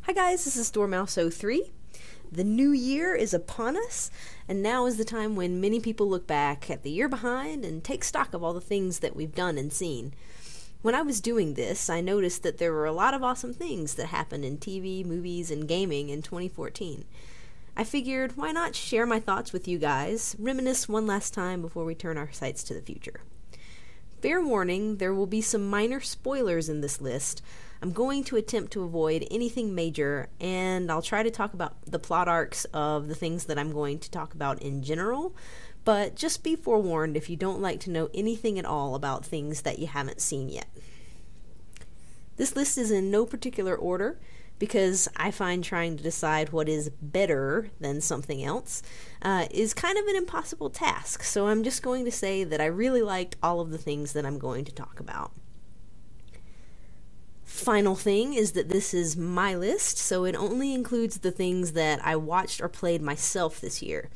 Hi guys, this is Dormouse03. The new year is upon us, and now is the time when many people look back at the year behind and take stock of all the things that we've done and seen. When I was doing this, I noticed that there were a lot of awesome things that happened in TV, movies, and gaming in 2014. I figured, why not share my thoughts with you guys, reminisce one last time before we turn our sights to the future. Fair warning, there will be some minor spoilers in this list. I'm going to attempt to avoid anything major, and I'll try to talk about the plot arcs of the things that I'm going to talk about in general, but just be forewarned if you don't like to know anything at all about things that you haven't seen yet. This list is in no particular order, because I find trying to decide what is better than something else is kind of an impossible task, so I'm just going to say that I really liked all of the things that I'm going to talk about. Final thing is that this is my list, so it only includes the things that I watched or played myself this year.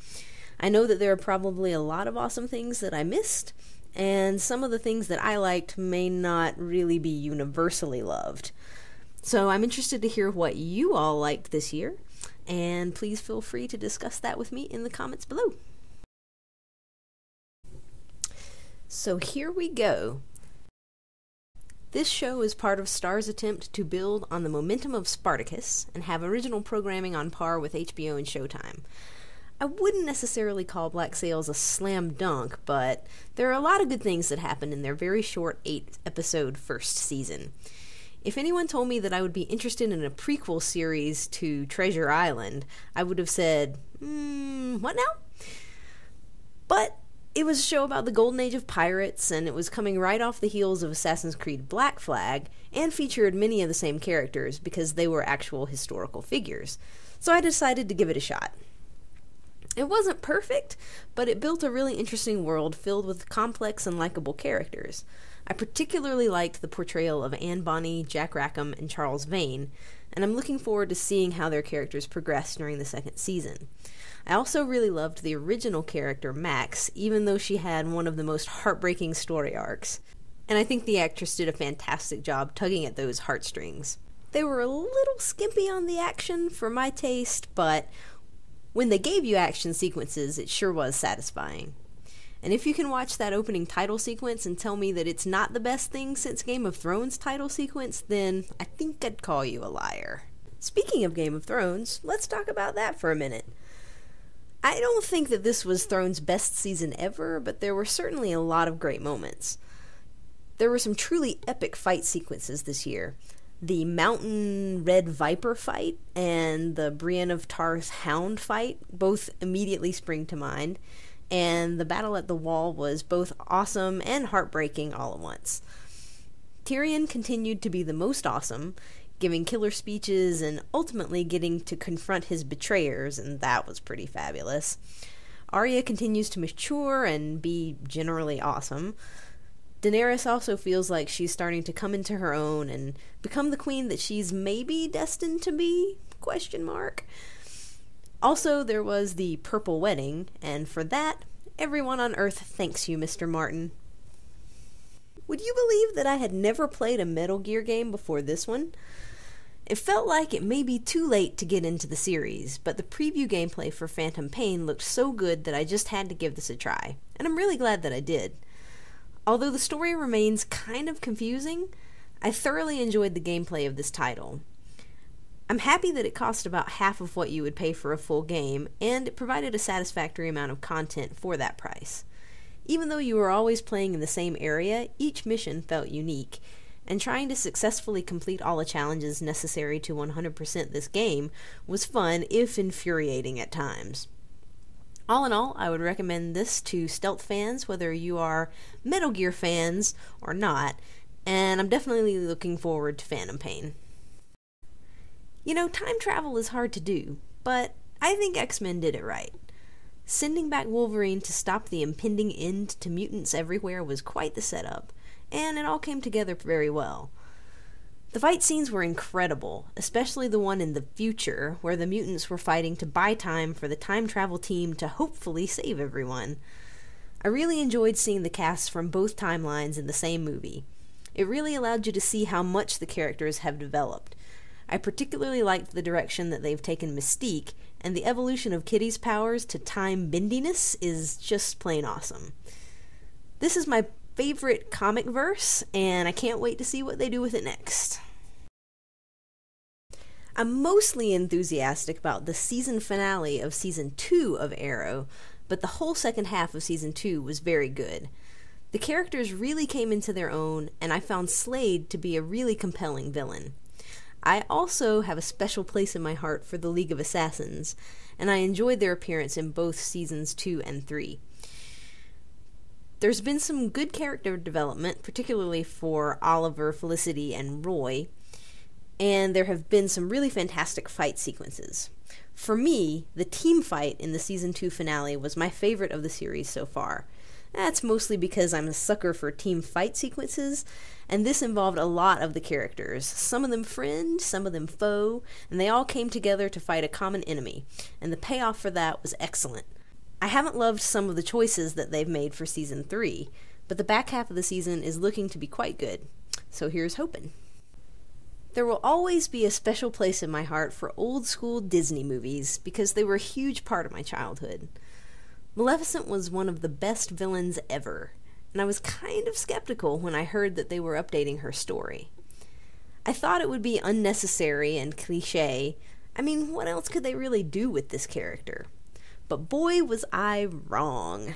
I know that there are probably a lot of awesome things that I missed, and some of the things that I liked may not really be universally loved. So I'm interested to hear what you all liked this year, and please feel free to discuss that with me in the comments below. So here we go. This show is part of Star's attempt to build on the momentum of Spartacus and have original programming on par with HBO and Showtime. I wouldn't necessarily call Black Sails a slam dunk, but there are a lot of good things that happened in their very short 8-episode first season. If anyone told me that I would be interested in a prequel series to Treasure Island, I would have said, what now? But it was a show about the golden age of pirates, and it was coming right off the heels of Assassin's Creed Black Flag, and featured many of the same characters because they were actual historical figures. So I decided to give it a shot. It wasn't perfect, but it built a really interesting world filled with complex and likable characters. I particularly liked the portrayal of Anne Bonny, Jack Rackham, and Charles Vane, and I'm looking forward to seeing how their characters progress during the second season. I also really loved the original character, Max, even though she had one of the most heartbreaking story arcs. And I think the actress did a fantastic job tugging at those heartstrings. They were a little skimpy on the action for my taste, but when they gave you action sequences, it sure was satisfying. And if you can watch that opening title sequence and tell me that it's not the best thing since Game of Thrones title sequence, then I think I'd call you a liar. Speaking of Game of Thrones, let's talk about that for a minute. I don't think that this was Thrones' best season ever, but there were certainly a lot of great moments. There were some truly epic fight sequences this year. The Mountain Red Viper fight and the Brienne of Tarth's Hound fight both immediately spring to mind, and the battle at the Wall was both awesome and heartbreaking all at once. Tyrion continued to be the most awesome, giving killer speeches and ultimately getting to confront his betrayers, and that was pretty fabulous. Arya continues to mature and be generally awesome. Daenerys also feels like she's starting to come into her own and become the queen that she's maybe destined to be? ? Also, there was the Purple Wedding, and for that, everyone on Earth thanks you, Mr. Martin. Would you believe that I had never played a Metal Gear game before this one? It felt like it may be too late to get into the series, but the preview gameplay for Phantom Pain looked so good that I just had to give this a try, and I'm really glad that I did. Although the story remains kind of confusing, I thoroughly enjoyed the gameplay of this title. I'm happy that it cost about half of what you would pay for a full game, and it provided a satisfactory amount of content for that price. Even though you were always playing in the same area, each mission felt unique, and trying to successfully complete all the challenges necessary to 100% this game was fun, if infuriating at times. All in all, I would recommend this to stealth fans, whether you are Metal Gear fans or not, and I'm definitely looking forward to Phantom Pain. You know, time travel is hard to do, but I think X-Men did it right. Sending back Wolverine to stop the impending end to mutants everywhere was quite the setup, and it all came together very well. The fight scenes were incredible, especially the one in the future, where the mutants were fighting to buy time for the time travel team to hopefully save everyone. I really enjoyed seeing the casts from both timelines in the same movie. It really allowed you to see how much the characters have developed. I particularly liked the direction that they've taken Mystique, and the evolution of Kitty's powers to time bendiness is just plain awesome. This is my favorite comic verse, and I can't wait to see what they do with it next. I'm mostly enthusiastic about the season finale of Season 2 of Arrow, but the whole second half of Season 2 was very good. The characters really came into their own, and I found Slade to be a really compelling villain. I also have a special place in my heart for the League of Assassins, and I enjoyed their appearance in both Seasons 2 and 3. There's been some good character development, particularly for Oliver, Felicity, and Roy, and there have been some really fantastic fight sequences. For me, the team fight in the Season 2 finale was my favorite of the series so far. That's mostly because I'm a sucker for team fight sequences, and this involved a lot of the characters, some of them friend, some of them foe, and they all came together to fight a common enemy, and the payoff for that was excellent. I haven't loved some of the choices that they've made for Season 3, but the back half of the season is looking to be quite good, so here's hoping. There will always be a special place in my heart for old-school Disney movies, because they were a huge part of my childhood. Maleficent was one of the best villains ever, and I was kind of skeptical when I heard that they were updating her story. I thought it would be unnecessary and cliché. I mean, what else could they really do with this character? But boy, was I wrong.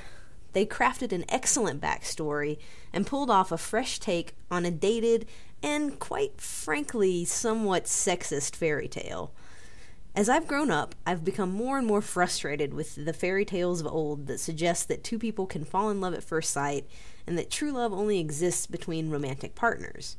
They crafted an excellent backstory and pulled off a fresh take on a dated and, quite frankly, somewhat sexist fairy tale. As I've grown up, I've become more and more frustrated with the fairy tales of old that suggest that two people can fall in love at first sight and that true love only exists between romantic partners.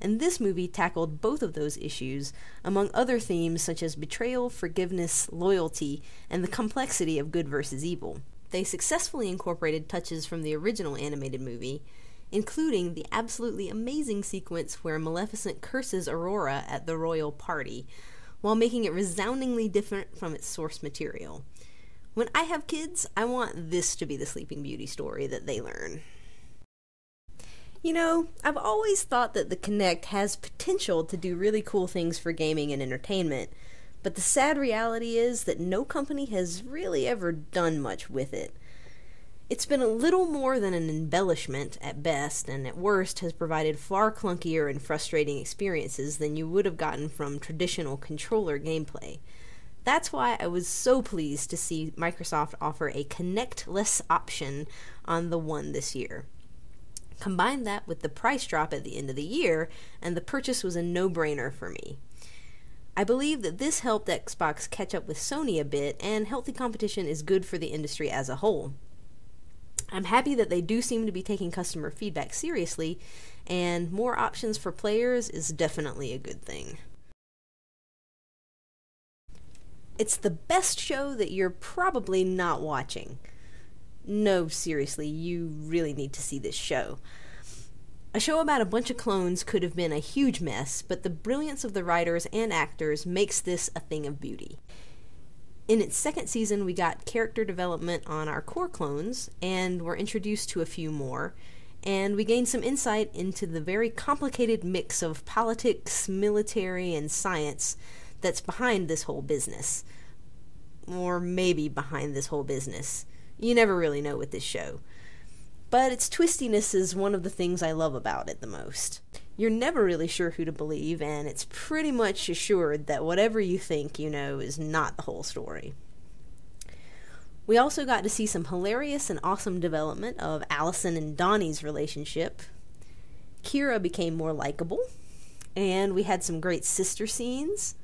And this movie tackled both of those issues, among other themes such as betrayal, forgiveness, loyalty, and the complexity of good versus evil. They successfully incorporated touches from the original animated movie, including the absolutely amazing sequence where Maleficent curses Aurora at the royal party, while making it resoundingly different from its source material. When I have kids, I want this to be the Sleeping Beauty story that they learn. You know, I've always thought that the Kinect has potential to do really cool things for gaming and entertainment, but the sad reality is that no company has really ever done much with it. It's been a little more than an embellishment at best, and at worst has provided far clunkier and frustrating experiences than you would have gotten from traditional controller gameplay. That's why I was so pleased to see Microsoft offer a Kinect-less option on the One this year. Combine that with the price drop at the end of the year, and the purchase was a no-brainer for me. I believe that this helped Xbox catch up with Sony a bit, and healthy competition is good for the industry as a whole. I'm happy that they do seem to be taking customer feedback seriously, and more options for players is definitely a good thing. It's the best show that you're probably not watching. No, seriously, you really need to see this show. A show about a bunch of clones could have been a huge mess, but the brilliance of the writers and actors makes this a thing of beauty. In its second season, we got character development on our core clones, and were introduced to a few more, and we gained some insight into the very complicated mix of politics, military, and science that's behind this whole business. Or maybe behind this whole business. You never really know with this show. But its twistiness is one of the things I love about it the most. You're never really sure who to believe, and it's pretty much assured that whatever you think you know is not the whole story. We also got to see some hilarious and awesome development of Allison and Donnie's relationship. Kira became more likable, and we had some great sister scenes.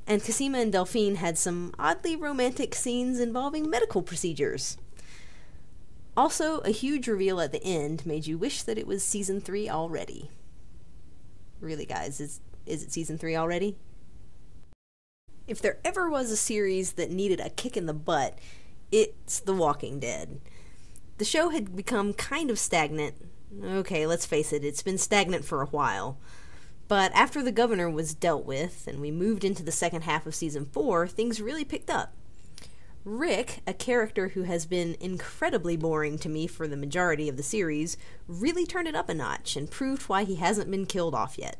And Cosima and Delphine had some oddly romantic scenes involving medical procedures. Also, a huge reveal at the end made you wish that it was Season 3 already. Really, guys, is it Season 3 already? If there ever was a series that needed a kick in the butt, it's The Walking Dead. The show had become kind of stagnant. Okay, let's face it, it's been stagnant for a while. But after the governor was dealt with, and we moved into the second half of Season 4, things really picked up. Rick, a character who has been incredibly boring to me for the majority of the series, really turned it up a notch and proved why he hasn't been killed off yet.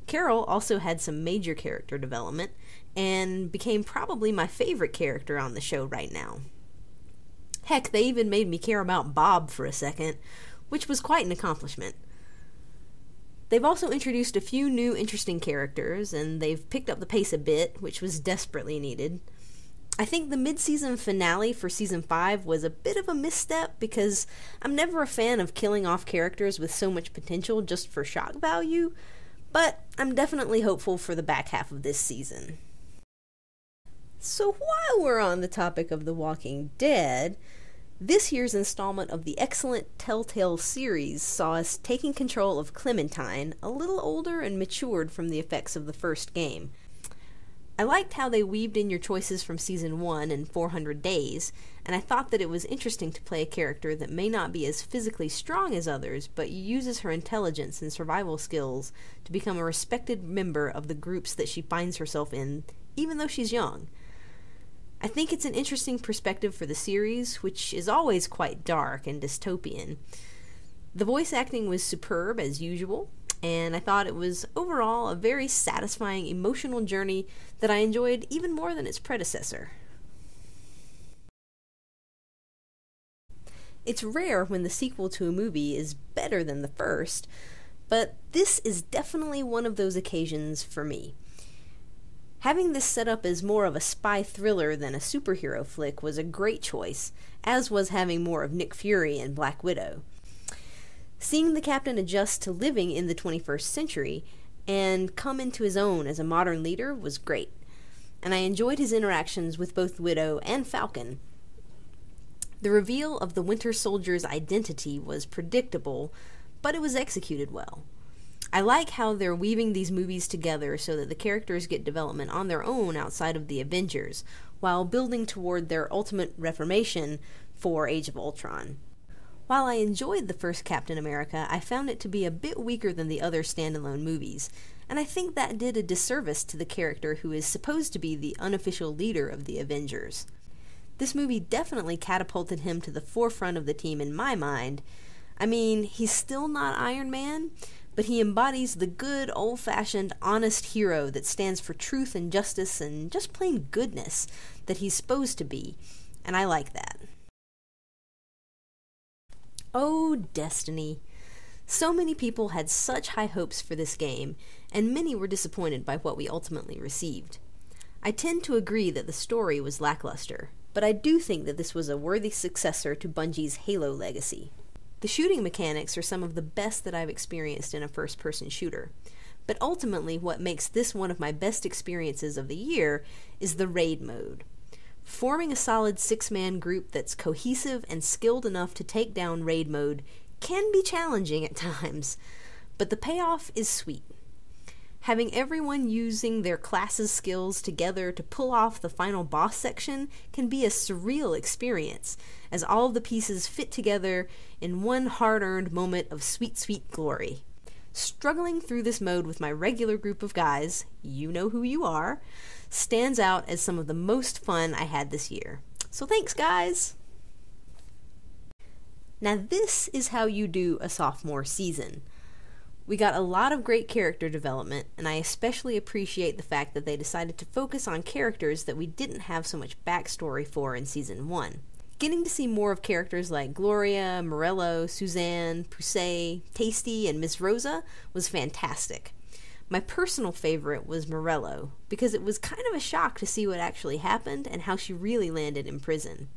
Carol also had some major character development and became probably my favorite character on the show right now. Heck, they even made me care about Bob for a second, which was quite an accomplishment. They've also introduced a few new interesting characters, and they've picked up the pace a bit, which was desperately needed. I think the mid-season finale for Season 5 was a bit of a misstep because I'm never a fan of killing off characters with so much potential just for shock value, but I'm definitely hopeful for the back half of this season. So while we're on the topic of The Walking Dead, this year's installment of the excellent Telltale series saw us taking control of Clementine, a little older and matured from the effects of the first game. I liked how they weaved in your choices from Season 1 and 400 Days, and I thought that it was interesting to play a character that may not be as physically strong as others, but uses her intelligence and survival skills to become a respected member of the groups that she finds herself in, even though she's young. I think it's an interesting perspective for the series, which is always quite dark and dystopian. The voice acting was superb as usual, and I thought it was overall a very satisfying emotional journey that I enjoyed even more than its predecessor. It's rare when the sequel to a movie is better than the first, but this is definitely one of those occasions for me. Having this set up as more of a spy thriller than a superhero flick was a great choice, as was having more of Nick Fury and Black Widow. Seeing the Captain adjust to living in the 21st century and come into his own as a modern leader was great, and I enjoyed his interactions with both Widow and Falcon. The reveal of the Winter Soldier's identity was predictable, but it was executed well. I like how they're weaving these movies together so that the characters get development on their own outside of the Avengers, while building toward their ultimate reformation for Age of Ultron. While I enjoyed the first Captain America, I found it to be a bit weaker than the other standalone movies, and I think that did a disservice to the character who is supposed to be the unofficial leader of the Avengers. This movie definitely catapulted him to the forefront of the team in my mind. I mean, he's still not Iron Man, but he embodies the good, old-fashioned, honest hero that stands for truth and justice and just plain goodness that he's supposed to be, and I like that. Oh, Destiny. So many people had such high hopes for this game, and many were disappointed by what we ultimately received. I tend to agree that the story was lackluster, but I do think that this was a worthy successor to Bungie's Halo legacy. The shooting mechanics are some of the best that I've experienced in a first-person shooter, but ultimately what makes this one of my best experiences of the year is the raid mode. Forming a solid 6-man group that's cohesive and skilled enough to take down raid mode can be challenging at times, but the payoff is sweet. Having everyone using their class's skills together to pull off the final boss section can be a surreal experience, as all of the pieces fit together in one hard-earned moment of sweet, sweet glory. Struggling through this mode with my regular group of guys, you know who you are, stands out as some of the most fun I had this year. So thanks, guys! Now this is how you do a sophomore season. We got a lot of great character development, and I especially appreciate the fact that they decided to focus on characters that we didn't have so much backstory for in Season 1. Getting to see more of characters like Gloria, Morello, Suzanne, Poussey, Tasty, and Miss Rosa was fantastic. My personal favorite was Morello, because it was kind of a shock to see what actually happened and how she really landed in prison.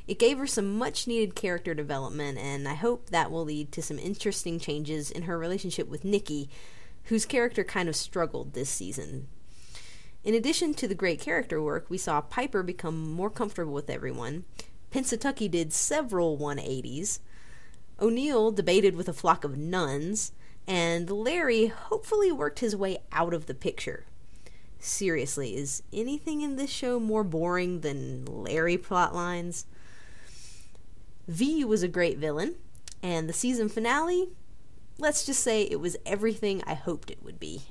It gave her some much-needed character development, and I hope that will lead to some interesting changes in her relationship with Nikki, whose character kind of struggled this season. In addition to the great character work, we saw Piper become more comfortable with everyone, Pennsatucky did several 180s, O'Neill debated with a flock of nuns, and Larry hopefully worked his way out of the picture. Seriously, is anything in this show more boring than Larry plotlines? V was a great villain, and the season finale, let's just say it was everything I hoped it would be.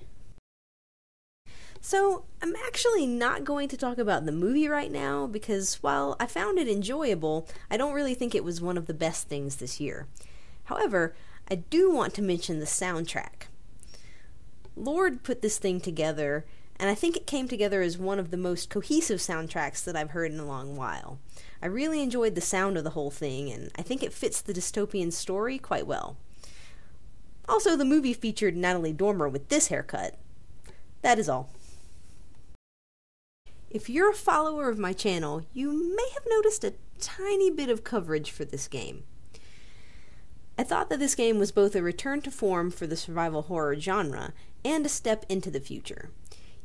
So, I'm actually not going to talk about the movie right now, because while I found it enjoyable, I don't really think it was one of the best things this year. However, I do want to mention the soundtrack. Lord put this thing together, and I think it came together as one of the most cohesive soundtracks that I've heard in a long while. I really enjoyed the sound of the whole thing, and I think it fits the dystopian story quite well. Also, the movie featured Natalie Dormer with this haircut. That is all. If you're a follower of my channel, you may have noticed a tiny bit of coverage for this game. I thought that this game was both a return to form for the survival horror genre and a step into the future.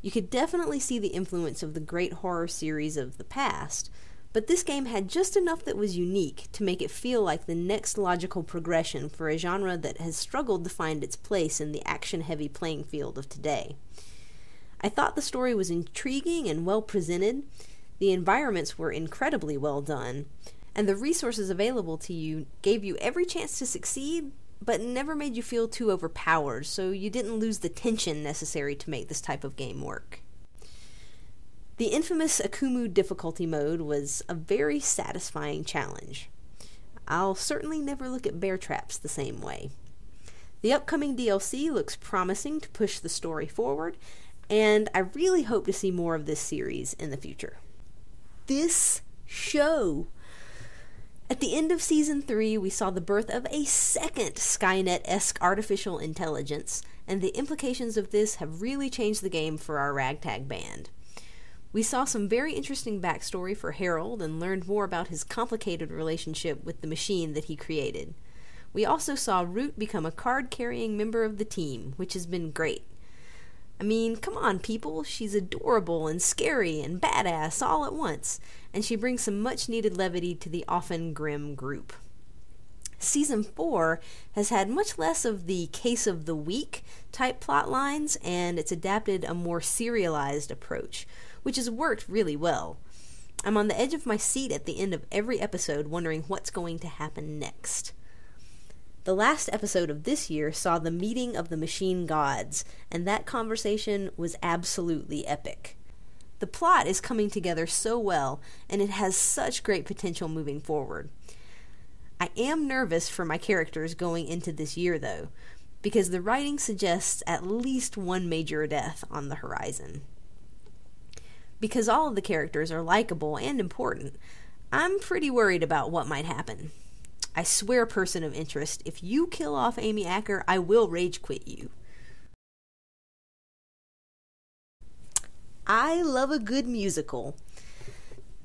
You could definitely see the influence of the great horror series of the past, but this game had just enough that was unique to make it feel like the next logical progression for a genre that has struggled to find its place in the action-heavy playing field of today. I thought the story was intriguing and well presented, the environments were incredibly well done, and the resources available to you gave you every chance to succeed, but never made you feel too overpowered, so you didn't lose the tension necessary to make this type of game work. The infamous Akumu difficulty mode was a very satisfying challenge. I'll certainly never look at bear traps the same way. The upcoming DLC looks promising to push the story forward, and I really hope to see more of this series in the future. This show! At the end of Season 3, we saw the birth of a second Skynet-esque artificial intelligence, and the implications of this have really changed the game for our ragtag band. We saw some very interesting backstory for Harold and learned more about his complicated relationship with the machine that he created. We also saw Root become a card-carrying member of the team, which has been great. I mean, come on, people, she's adorable and scary and badass all at once, and she brings some much-needed levity to the often grim group. Season 4 has had much less of the case of the week type plot lines, and it's adapted a more serialized approach, which has worked really well. I'm on the edge of my seat at the end of every episode wondering what's going to happen next. The last episode of this year saw the meeting of the machine gods, and that conversation was absolutely epic. The plot is coming together so well, and it has such great potential moving forward. I am nervous for my characters going into this year, though, because the writing suggests at least one major death on the horizon. Because all of the characters are likable and important, I'm pretty worried about what might happen. I swear, person of interest, if you kill off Amy Acker, I will rage quit you. I love a good musical.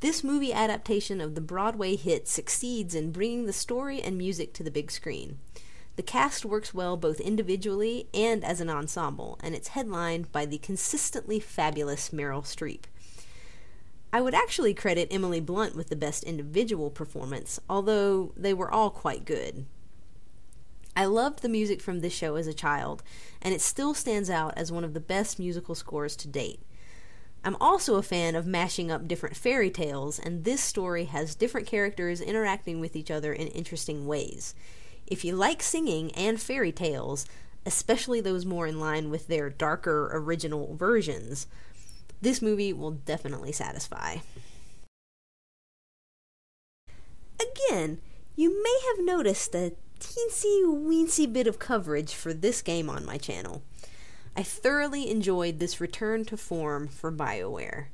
This movie adaptation of the Broadway hit succeeds in bringing the story and music to the big screen. The cast works well both individually and as an ensemble, and it's headlined by the consistently fabulous Meryl Streep. I would actually credit Emily Blunt with the best individual performance, although they were all quite good. I loved the music from this show as a child, and it still stands out as one of the best musical scores to date. I'm also a fan of mashing up different fairy tales, and this story has different characters interacting with each other in interesting ways. If you like singing and fairy tales, especially those more in line with their darker original versions, this movie will definitely satisfy. Again, you may have noticed a teensy-weensy bit of coverage for this game on my channel. I thoroughly enjoyed this return to form for BioWare.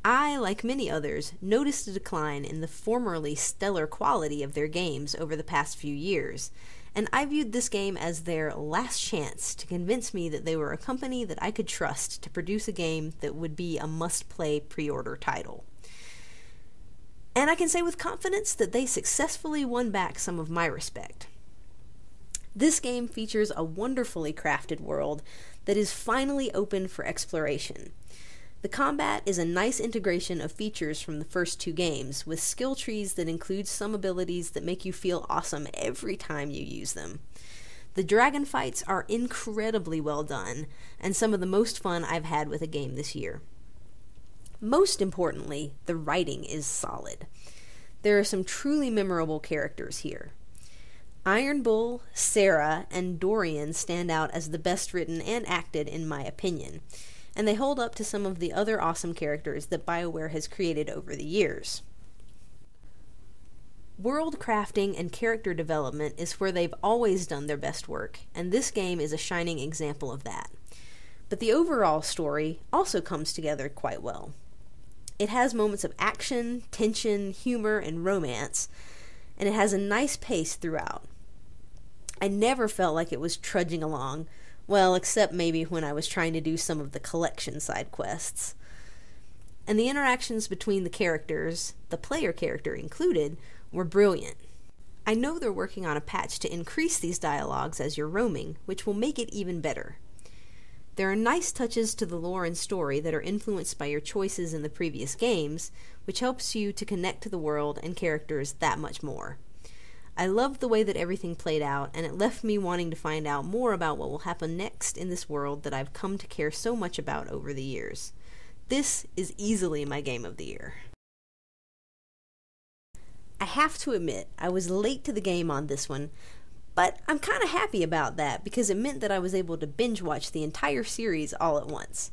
I, like many others, noticed a decline in the formerly stellar quality of their games over the past few years, and I viewed this game as their last chance to convince me that they were a company that I could trust to produce a game that would be a must-play pre-order title. And I can say with confidence that they successfully won back some of my respect. This game features a wonderfully crafted world that is finally open for exploration. The combat is a nice integration of features from the first two games, with skill trees that include some abilities that make you feel awesome every time you use them. The dragon fights are incredibly well done, and some of the most fun I've had with a game this year. Most importantly, the writing is solid. There are some truly memorable characters here. Iron Bull, Sarah, and Dorian stand out as the best written and acted in my opinion, and they hold up to some of the other awesome characters that BioWare has created over the years. World crafting and character development is where they've always done their best work, and this game is a shining example of that. But the overall story also comes together quite well. It has moments of action, tension, humor, and romance, and it has a nice pace throughout. I never felt like it was trudging along, well, except maybe when I was trying to do some of the collection side quests. And the interactions between the characters, the player character included, were brilliant. I know they're working on a patch to increase these dialogues as you're roaming, which will make it even better. There are nice touches to the lore and story that are influenced by your choices in the previous games, which helps you to connect to the world and characters that much more. I loved the way that everything played out, and it left me wanting to find out more about what will happen next in this world that I've come to care so much about over the years. This is easily my game of the year. I have to admit, I was late to the game on this one, but I'm kind of happy about that because it meant that I was able to binge watch the entire series all at once.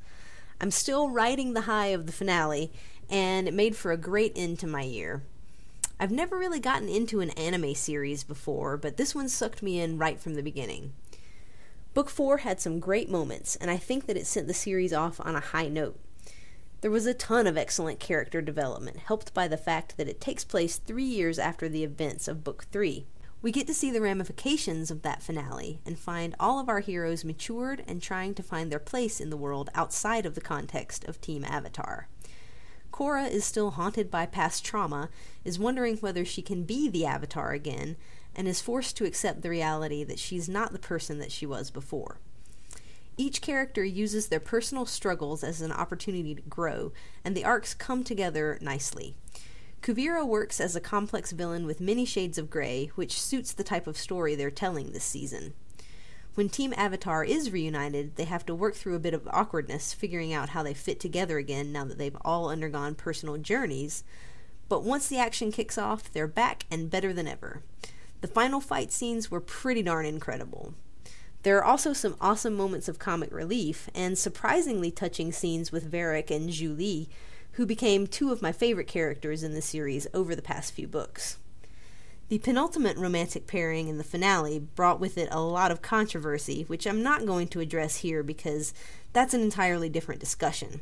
I'm still riding the high of the finale, and it made for a great end to my year. I've never really gotten into an anime series before, but this one sucked me in right from the beginning. Book 4 had some great moments, and I think that it sent the series off on a high note. There was a ton of excellent character development, helped by the fact that it takes place 3 years after the events of Book 3. We get to see the ramifications of that finale and find all of our heroes matured and trying to find their place in the world outside of the context of Team Avatar. Korra is still haunted by past trauma, is wondering whether she can be the Avatar again, and is forced to accept the reality that she's not the person that she was before. Each character uses their personal struggles as an opportunity to grow, and the arcs come together nicely. Kuvira works as a complex villain with many shades of gray, which suits the type of story they're telling this season. When Team Avatar is reunited, they have to work through a bit of awkwardness figuring out how they fit together again now that they've all undergone personal journeys, but once the action kicks off, they're back and better than ever. The final fight scenes were pretty darn incredible. There are also some awesome moments of comic relief, and surprisingly touching scenes with Varric and Zhu Li, who became 2 of my favorite characters in the series over the past few books. The penultimate romantic pairing in the finale brought with it a lot of controversy, which I'm not going to address here because that's an entirely different discussion.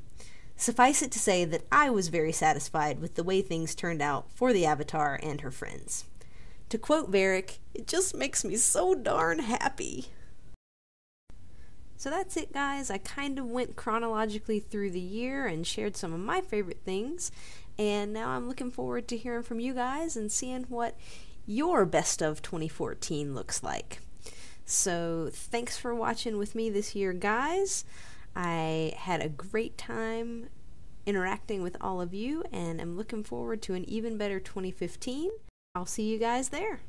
Suffice it to say that I was very satisfied with the way things turned out for the Avatar and her friends. To quote Varric, "It just makes me so darn happy." So that's it, guys. I kind of went chronologically through the year and shared some of my favorite things, and now I'm looking forward to hearing from you guys and seeing what your best of 2014 looks like. So thanks for watching with me this year, guys. I had a great time interacting with all of you, and I'm looking forward to an even better 2015. I'll see you guys there.